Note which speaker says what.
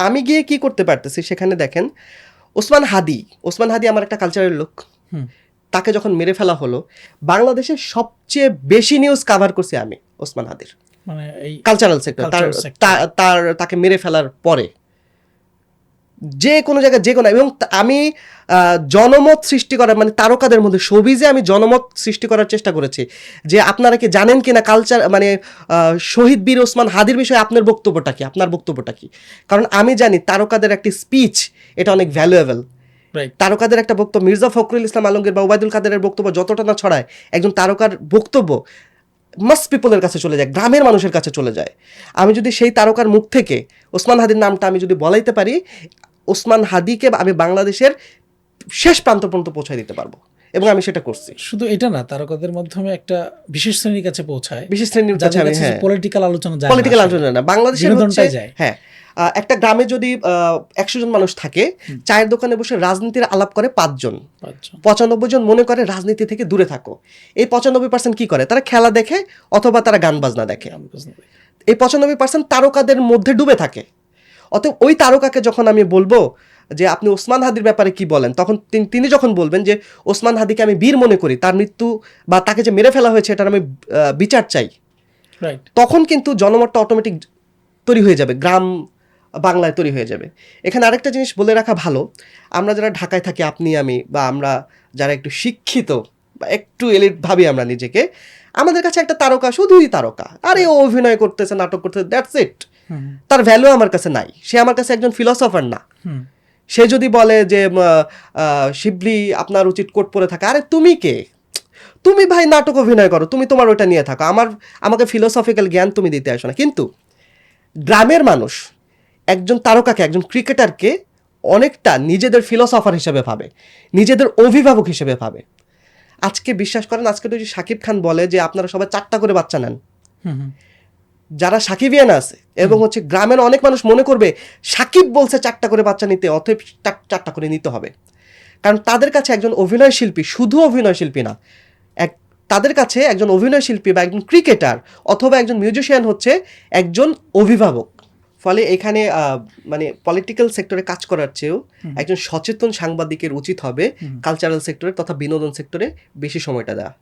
Speaker 1: আমি গিয়ে কি করতে পারতেছি সেখানে দেখেন, ওসমান হাদি আমার একটা কালচারের লোক। তাকে যখন মেরে ফেলা হলো, বাংলাদেশের সবচেয়ে বেশি নিউজ কাভার করছি আমি ওসমান হাদির,
Speaker 2: মানে এই
Speaker 1: কালচারাল সেক্টর। তাকে মেরে ফেলার পরে যে কোনো জায়গায় যে কোনো, এবং আমি জনমত সৃষ্টি করার, মানে তারকাদের মধ্যে শোবিজে আমি জনমত সৃষ্টি করার চেষ্টা করেছি যে আপনারা কি জানেন কিনা কালচার, মানে শহীদ বীর ওসমান হাদির বিষয়ে আপনার বক্তব্যটা কি, আপনার বক্তব্যটা কি। কারণ আমি জানি তারকাদের একটি স্পিচ এটা অনেক ভ্যালুয়েবল। তারকাদের একটা বক্তব্য, মির্জা ফখরুল ইসলাম আলমগীর বা ওবায়দুল কাদেরের বক্তব্য যতটা না ছড়ায়, একজন তারকার বক্তব্য মাস পিপলের কাছে চলে যায়, গ্রামের মানুষের কাছে চলে যায়। আমি যদি সেই তারকার মুখ থেকে ওসমান হাদির নামটা আমি যদি বলাইতে পারি, ওসমান হাদিকে আমি বাংলাদেশের শেষ প্রান্ত পর্যন্ত পৌঁছায় দিতে পারবো, এবং আমি সেটা করছি।
Speaker 2: শুধু এটা না, তারকাদের মাধ্যমে একটা বিশেষ শ্রেণীর কাছে পৌঁছায়,
Speaker 1: বিশেষ শ্রেণীর কাছে আমি, হ্যাঁ,
Speaker 2: পলিটিক্যাল আলোচনা যায়,
Speaker 1: পলিটিক্যাল আলোচনা না, বাংলাদেশের হচ্ছে, হ্যাঁ, একটা গ্রামে যদি 100 জন মানুষ থাকে, চায়ের দোকানে বসে রাজনীতির আলাপ করে 5 জন, 95 জন মনে করে রাজনীতি থেকে দূরে থাকো। এই 95% কি করে? তারা খেলা দেখে অথবা তারা গান বাজনা দেখে। এই 95% তারকাদের মধ্যে ডুবে থাকে। অতএব ওই তারকাকে যখন আমি বলবো যে আপনি ওসমান হাদির ব্যাপারে কি বলেন, তখন তিনি যখন বলবেন যে ওসমান হাদিকে আমি বীর মনে করি, তার মৃত্যু বা তাকে যে মেরে ফেলা হয়েছে এটার আমি বিচার চাই, তখন কিন্তু জনমতটা অটোমেটিক তৈরি হয়ে যাবে, গ্রাম বাংলায় তৈরি হয়ে যাবে। এখানে আরেকটা জিনিস বলে রাখা ভালো, আমরা যারা ঢাকায় থাকি, আপনি আমি বা আমরা যারা একটু শিক্ষিত বা একটু এলিট ভাবি আমরা নিজেকে, আমাদের কাছে একটা তারকা শুধুই তারকা, আরে ও অভিনয় করতেছে, নাটক করতেছে, দ্যাটস ইট। তার ভ্যালু আমার কাছে নাই, সে আমার কাছে একজন ফিলসফার না। সে যদি বলে যে শিবলি আপনার উচিত কোট পরে থাকা, আরে তুমি কে? তুমি ভাই নাটক অভিনয় করো, তুমি তোমার ওটা নিয়ে থাকো, আমাকে ফিলোসফিক্যাল জ্ঞান তুমি দিতে আসো না। কিন্তু গ্রামের মানুষ একজন তারকাকে, একজন ক্রিকেটারকে অনেকটা নিজেদের ফিলোসফার হিসেবে ভাবে, নিজেদের অভিভাবক হিসেবে ভাবে। আজকে বিশ্বাস করেন, আজকে যদি শাকিব খান বলে যে আপনারা সবাই 4টা করে বাচ্চা নেন, যারা সাকিবিয়ান আছে এবং হচ্ছে গ্রামের অনেক মানুষ মনে করবে সাকিব বলছে 4টা করে বাচ্চা নিতে, অতএব 4টা করে নিতে হবে। কারণ তাদের কাছে একজন অভিনয় শিল্পী শুধু অভিনয় শিল্পী না, তাদের কাছে একজন অভিনয় শিল্পী বা একজন ক্রিকেটার অথবা একজন মিউজিশিয়ান হচ্ছে একজন অভিভাবক। ফলে এখানে মানে পলিটিক্যাল সেক্টরে কাজ করার চেয়েও একজন সচেতন সাংবাদিকের উচিত হবে কালচারাল সেক্টরে তথা বিনোদন সেক্টরে বেশি সময়টা দেওয়া।